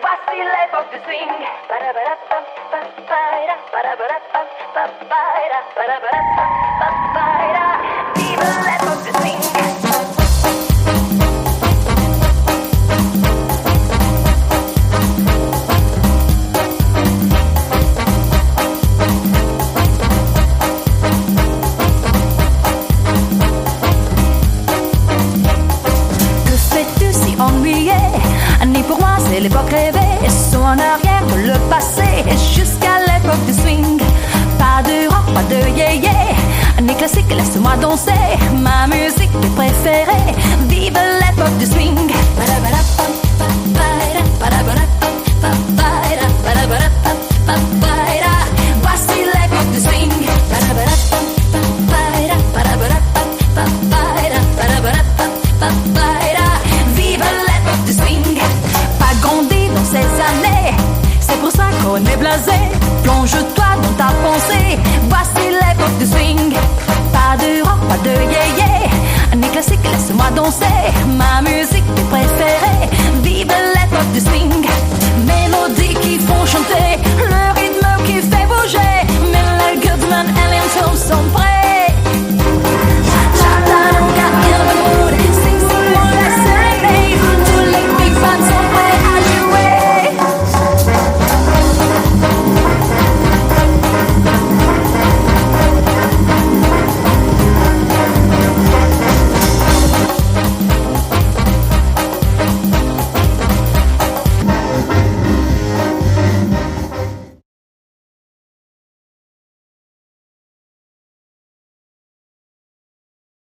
Voici l'époque du swing. Vive l'époque du swing. Ni pour moi c'est l'époque rêvée, saut en arrière de le passé, jusqu'à l'époque du swing. Pas de rock, pas de yé-yé, ni classique, laisse-moi danser, ma musique est préférée. Vive l'époque du swing. Voici l'époque du swing. Vive l'époque du swing. Pas grandi dans ces années, c'est pour ça qu'on est blasé. Plonge-toi dans ta pensée. Voici l'époque du swing. Pas de rock, pas de yé-yé, ni classique, laisse-moi danser, ma musique est préférée. Vive l'époque du swing. Mélodies qui font chanter le